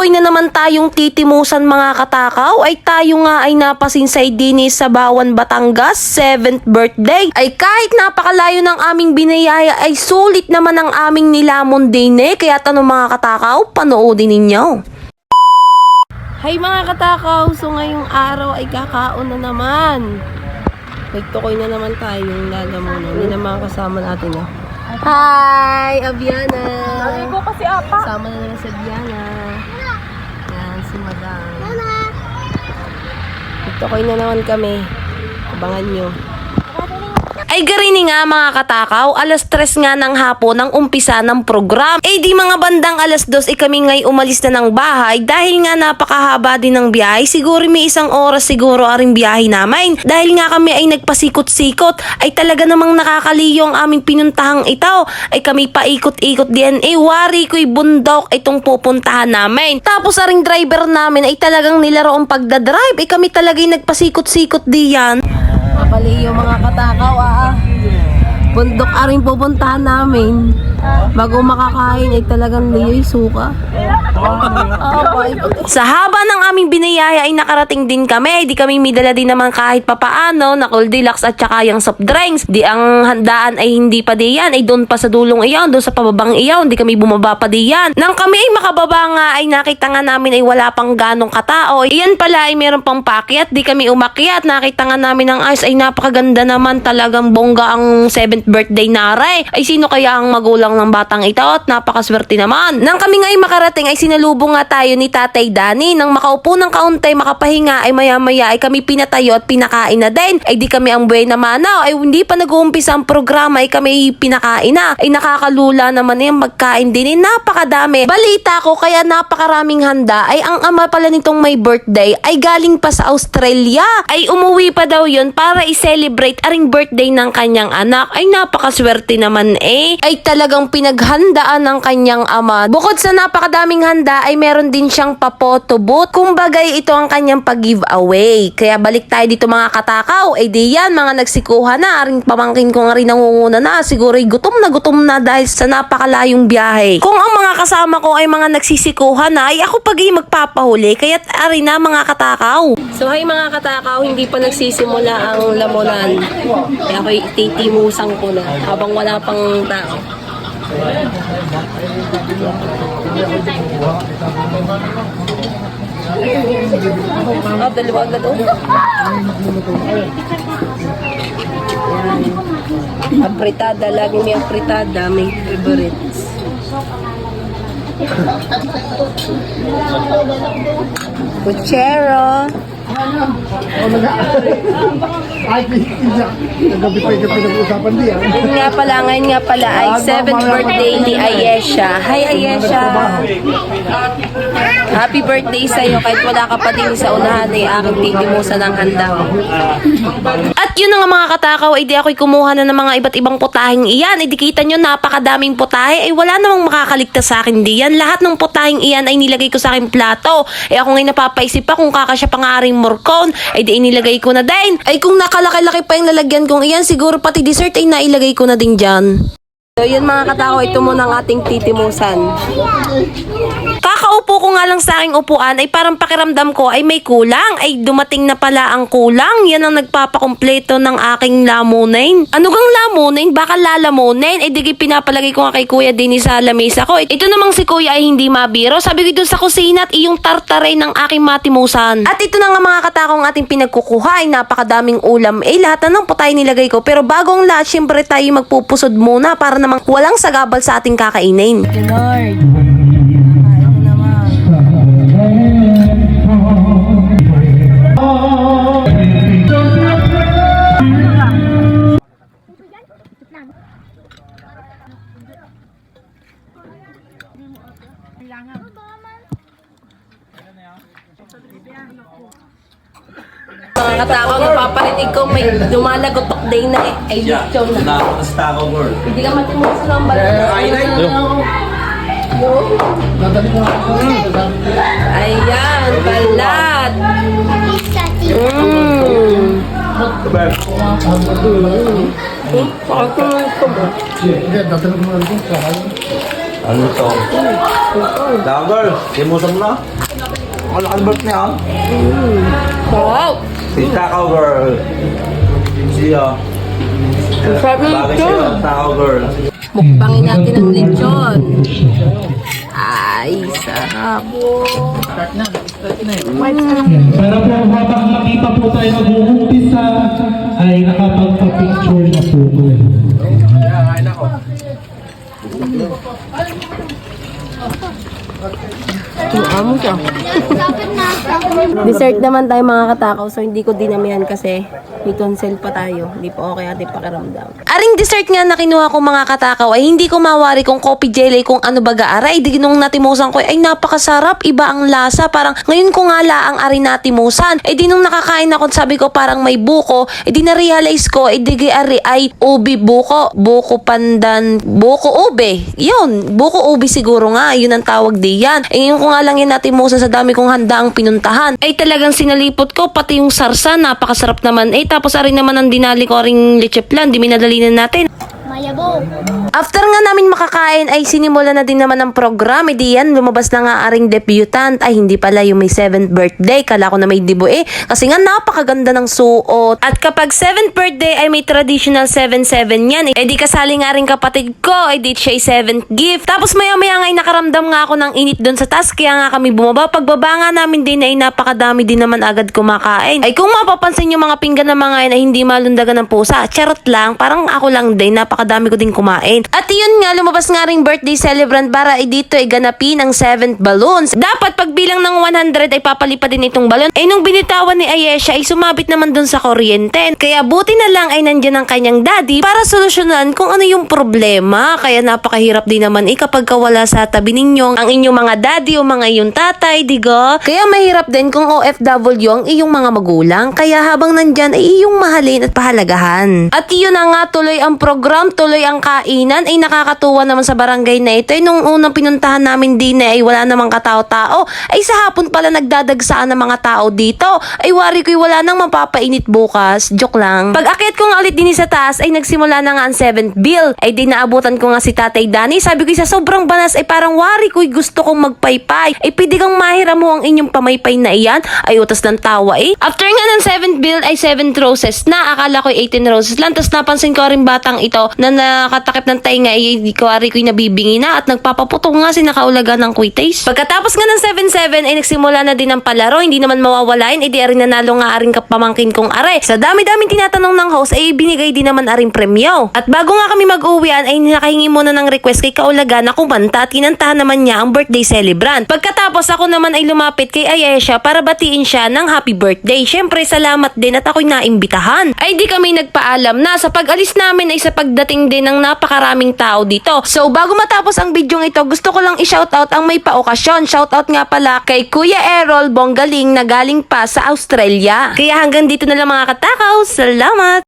tukoy na naman tayong titimusan mga katakaw, ay tayo nga ay napasinsay din sa Bawan, Batangas, 7th birthday. Ay kahit napakalayo ng aming binayaya ay sulit naman ang aming nilamon din kaya tanong mga katakaw, panoodin ninyo. Hi mga katakaw, so ngayong araw ay kakaon na naman. Nagtukoy na naman tayong lalamunan. Yun ang mga kasama natin. Hi, Abiana. Lagi ko kasi apa. Kasama na naman si Abiana. Yan, si Madam. Nagtukoy na naman kami. Abangan nyo. Ay garini nga mga katakaw, alas 3 nga ng hapon ang umpisa ng program. Eh di mga bandang alas 2 kami ngay umalis na ng bahay dahil nga napakahaba din ng biyahe. Siguro may 1 oras siguro aring biyahe namin. Dahil nga kami ay nagpasikot-sikot ay talaga namang nakakaliyo ang aming pinuntahang ito. Ay kami paikot-ikot din. Eh wari ko'y bundok itong pupuntahan namin. Tapos aring driver namin ay talagang nilaro ang pagdadrive. Eh kami talaga'y nagpasikot-sikot diyan. Mapaliyo mga katakaw bundok aring pupuntahan namin. Bago makakain ay talagang liyo'y suka. Sa haba ng aming binayaya ay nakarating din kami. Di kami midala din naman kahit papaano na cold deluxe at saka yung soft drinks. Di ang handaan ay hindi pa diyan. Ay doon pa sa dulong iyon, doon sa pababang iyon. Di kami bumaba pa diyan. Nang kami ay makababa nga ay nakita nga namin ay wala pang ganong katao. Iyan pala ay meron pang pakyat. Di kami umakyat. Nakita nga namin ang ice ay napakaganda naman. Talagang bongga ang 7th birthday nare. Ay sino kaya ang magulang ng batang ito at napakaswerte naman. Nang kami nga ay makarating ay sinalubong nga tayo ni Tatay Danny. Nang makaupo ng kaunti makapahinga ay maya-maya ay kami pinatayo at pinakain na din. Ay di kami ang buhay naman ay hindi pa nag-uumpisa ang programa ay kami pinakain na. Ay nakakalula naman yung magkain din. Napakadami. Balita ko kaya napakaraming handa ay ang ama pala nitong may birthday ay galing pa sa Australia. Ay umuwi pa daw yun para i-celebrate aring birthday ng kanyang anak. Ay napakaswerte naman ay talagang pinaghandaan ng kanyang ama. Bukod sa napakadaming handa ay meron din siyang pa-photo booth. Kumbagay ito ang kanyang pag-giveaway. Kaya balik tayo dito mga katakaw. Ay di yan mga nagsikuha na. Aring pamangkin ko nga rin nangunguna na. Siguro ay gutom na dahil sa napakalayong biyahe. Kung ang mga kasama ko ay mga nagsisikuha na ay ako pag magpapahuli. Kaya't ari na mga katakaw. So hi mga katakaw, hindi pa nagsisimula ang lamunan. Kaya ako'y titimusang ko na habang wala pang tao. Dalawa agad apritada, lagi may apritada, may favorites. Puchero. Ay, nagabi pa yung pinag-uusapan diyan. Ngayon nga pala ay 7th birthday ni Ayesha. Hi Ayesha! Happy birthday sa'yo kahit wala ka pa din sa unahan ay aking titimusan ng handa. At yun na nga mga katakaw, ay di ako'y kumuha na ng mga iba't ibang putahing iyan. Ay di kita nyo, napakadaming putahe. Ay wala namang makakaligtas sa akin diyan. Lahat ng putahing iyan ay nilagay ko sa aking plato. Ay ako ngayon napapaisip pa kung kakasya pa nga ring morcon. Ay di inilagay ko na din. Ay kung nakalaki-laki pa yung lalagyan kong iyan, siguro pati dessert ay nailagay ko na din dyan. So yun mga katao, ito muna ang ating titimusan. Kakaupo ko nga lang sa aking upuan ay parang pakiramdam ko ay may kulang. Ay dumating na pala ang kulang. Yan ang nagpapakumpleto ng aking lamunin. Ano gang lamunin? Baka lalamunin. Ay digay pinapalagay ko nga kay Kuya Dini sa lamesa ko. Ito namang si Kuya ay hindi mabiro. Sabi ko dun sa kusina at iyong tartare ng aking matimusan. At ito na nga mga katakong ating pinagkukuha ay napakadaming ulam. Lahat na ng putay nilagay ko. Pero bago ang lahat, syempre tayo magpupusod muna para namang walang sagabal sa ating kakainin. Lord. Mga katakaw, napaparinig ko may lumalagotok day na ay lechon na. Hindi ka matimusan ng balat. Ayan, balat. Pakatuloy ko ba? Ano to? Dagger, kimutan mo na. Malaki birth niya, ah. Wow! Si Takaw Girl. Siya. Bagay siya, Takaw Girl. Mukbangin natin ang lechon. Ay, sarap. Para po habang hindi pa po tayo mag-uumpisa ay nakapagpa-picture na po ko. Amo siya. Dessert naman tayo mga katakaw, so hindi ko dinamihan kasi may tonsil pa tayo. Hindi pa okay ating pakiramdam. Aring dessert nga na kinuha ko mga katakaw ay hindi ko mawari kung coffee jelly kung ano baga aray. Di nung natimusan ko ay napakasarap, iba ang lasa. Parang ngayon ko nga laang ari natimusan. Eh di nung nakakain ako sabi ko parang may buko. Eh di na-realize ko eh di ari ay ubi buko. Buko pandan, buko ube. Yun, buko ube siguro nga. Yun ang tawag diyan. Eh ngayon ko nga lang yan natimusan sa dami kong handaang pinuntahan. Ay talagang sinalipot ko pati yung sarsa. Napakasarap naman. Eh tapos ari naman ang dinali ko ring leche plan. Di minadali na natin. After nga namin makakain ay sinimula na din naman ang program. E di yan, lumabas na nga aring debutant. Ay hindi pala yung may 7th birthday. Kala ko na may dibo eh. Kasi nga napakaganda ng suot. At kapag 7th birthday ay may traditional 7-7 yan. Eh di kasali nga rin kapatid ko. Eh di siya 7th gift. Tapos maya maya nga ay nakaramdam nga ako ng init doon sa task. Kaya nga kami bumaba. Pagbaba nga namin din ay napakadami din naman agad kumakain. Ay kung mapapansin yung mga pinggan na mga yan ay hindi malundagan ng pusa. Charot lang. Parang ako lang din. Napakadami ko din kumain. At yun nga, lumabas nga ring birthday celebrant para dito ay ganapin ang 7th balloons. Dapat pagbilang ng 100 ay papalipad din itong balon. Eh nung binitawan ni Ayesha ay sumabit naman dun sa kuryente. Kaya buti na lang ay nandyan ang kanyang daddy para solusyonan kung ano yung problema. Kaya napakahirap din naman kapag wala sa tabi ninyo ang inyong mga daddy o mga iyong tatay, diga? Kaya mahirap din kung OFW ang iyong mga magulang. Kaya habang nandyan ay iyong mahalin at pahalagahan. At yun na nga, tuloy ang program, tuloy ang kainan. Ay nakakatuwa naman sa barangay na ito. Nung unang pinuntahan namin din ay wala namang katao-tao. Ay sa hapon pala nagdadagsaan ng mga tao dito. Ay wari ko'y wala nang mapapainit bukas. Joke lang. Pag akyat ko nga ulit din sa taas ay nagsimula na nga ang 7th bill. Ay di naabutan ko nga si Tatay Danny. Sabi ko sa sobrang banas ay parang wari ko'y gusto kong magpaypay. Ay pwede kang mahiram mo ang inyong pamaypay na iyan. Ay utas ng tawa eh. After nga ng 7th bill ay 7 roses na. Akala ko 18 roses lang. Tapos napansin ko rin batang ito na nakatakip ng tainga ay di ko ari ko'y nabibingi na at nagpapaputong nga si nakaulagan ng quittays. Pagkatapos nga ng 7-7 ay nagsimula na din ang palaro. Hindi naman mawawalain. Di aring nanalo nga aring kapamangkin kong are. Sa dami-daming tinatanong ng host ay binigay din naman aring premyo. At bago nga kami mag-uwian ay nakahingi muna ng request kay kaulagan na kumanta at kinantahan naman niya ang birthday celebrant. Pagkatapos ako naman ay lumapit kay Ayesha para batiin siya ng happy birthday. Syempre salamat din at ako'y naimbitahan. Ay di kami nagpaalam na sa pag-alis namin ay sa pagdating din ng napakaraming tao dito. So bago matapos ang bidyong ito, gusto ko lang i-shoutout ang may paokasyon. Shoutout nga pala kay Kuya Errol Bonggaling na galing pa sa Australia. Kaya hanggang dito na lang mga katakaw. Salamat!